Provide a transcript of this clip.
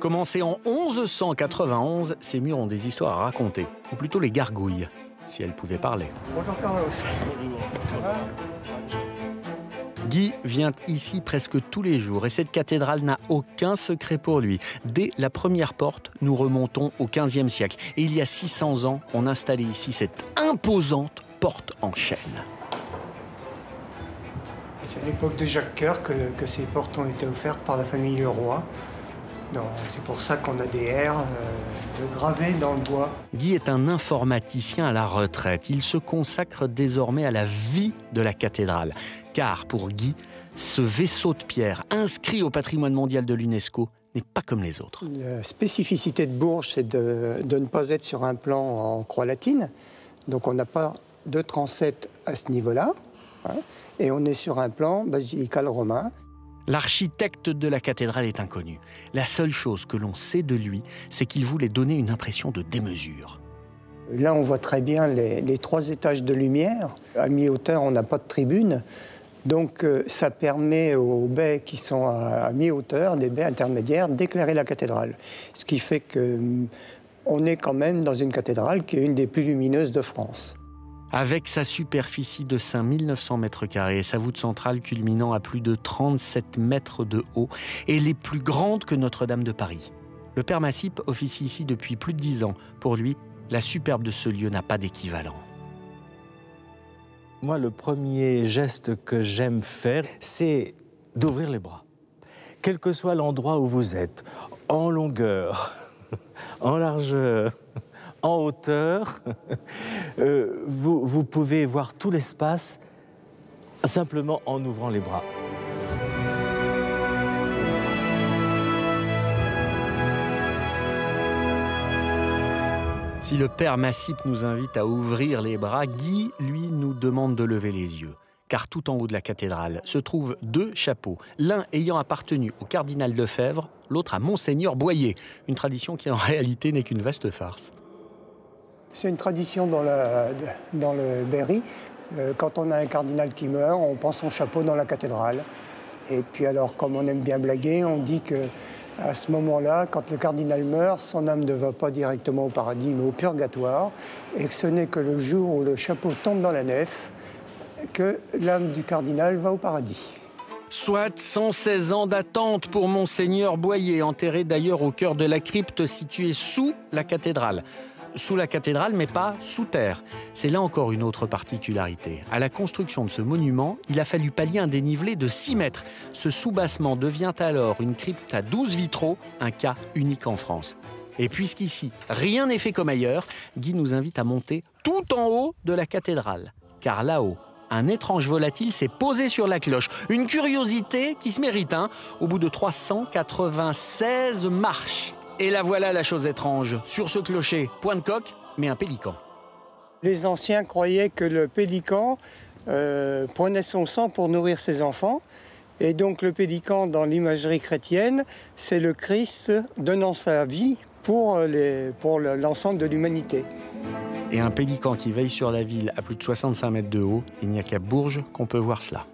Commencé en 1191, ces murs ont des histoires à raconter, ou plutôt les gargouilles, si elles pouvaient parler. Bonjour Carlos. Guy vient ici presque tous les jours et cette cathédrale n'a aucun secret pour lui. Dès la première porte, nous remontons au XVe siècle. Et il y a 600 ans, on installait ici cette imposante porte en chêne. C'est à l'époque de Jacques Coeur que ces portes ont été offertes par la famille Leroy. C'est pour ça qu'on a des airs gravés dans le bois. Guy est un informaticien à la retraite. Il se consacre désormais à la vie de la cathédrale. Car pour Guy, ce vaisseau de pierre inscrit au patrimoine mondial de l'UNESCO n'est pas comme les autres. La spécificité de Bourges, c'est de ne pas être sur un plan en croix latine. Donc on n'a pas de transept à ce niveau-là. Hein, et on est sur un plan basilical romain. L'architecte de la cathédrale est inconnu. La seule chose que l'on sait de lui, c'est qu'il voulait donner une impression de démesure. Là, on voit très bien les 3 étages de lumière. À mi-hauteur, on n'a pas de tribune. Donc, ça permet aux baies qui sont à mi-hauteur, des baies intermédiaires, d'éclairer la cathédrale. Ce qui fait qu'on est quand même dans une cathédrale qui est une des plus lumineuses de France. Avec sa superficie de 5900 mètres carrés et sa voûte centrale culminant à plus de 37 mètres de haut, elle est plus grande que Notre-Dame de Paris. Le père Massip officie ici depuis plus de 10 ans. Pour lui, la superbe de ce lieu n'a pas d'équivalent. Moi, le premier geste que j'aime faire, c'est d'ouvrir les bras. Quel que soit l'endroit où vous êtes, en longueur, en largeur, en hauteur, vous pouvez voir tout l'espace simplement en ouvrant les bras. Si le père Massip nous invite à ouvrir les bras, Guy, lui, nous demande de lever les yeux. Car tout en haut de la cathédrale se trouvent 2 chapeaux, l'un ayant appartenu au cardinal Lefebvre, l'autre à Monseigneur Boyer. Une tradition qui en réalité n'est qu'une vaste farce. C'est une tradition dans le Berry. Quand on a un cardinal qui meurt, on prend son chapeau dans la cathédrale. Et puis alors, comme on aime bien blaguer, on dit qu'à ce moment-là, quand le cardinal meurt, son âme ne va pas directement au paradis, mais au purgatoire. Et que ce n'est que le jour où le chapeau tombe dans la nef que l'âme du cardinal va au paradis. Soit 116 ans d'attente pour Monseigneur Boyer, enterré d'ailleurs au cœur de la crypte située sous la cathédrale. Sous la cathédrale, mais pas sous terre. C'est là encore une autre particularité. À la construction de ce monument, il a fallu pallier un dénivelé de 6 mètres. Ce soubassement devient alors une crypte à 12 vitraux, un cas unique en France. Et puisqu'ici, rien n'est fait comme ailleurs, Guy nous invite à monter tout en haut de la cathédrale. Car là-haut, un étrange volatile s'est posé sur la cloche. Une curiosité qui se mérite, au bout de 396 marches. Et la voilà la chose étrange. Sur ce clocher, point de coque, mais un pélican. Les anciens croyaient que le pélican prenait son sang pour nourrir ses enfants. Et donc le pélican, dans l'imagerie chrétienne, c'est le Christ donnant sa vie pour l'ensemble de l'humanité. Et un pélican qui veille sur la ville à plus de 65 mètres de haut, il n'y a qu'à Bourges qu'on peut voir cela.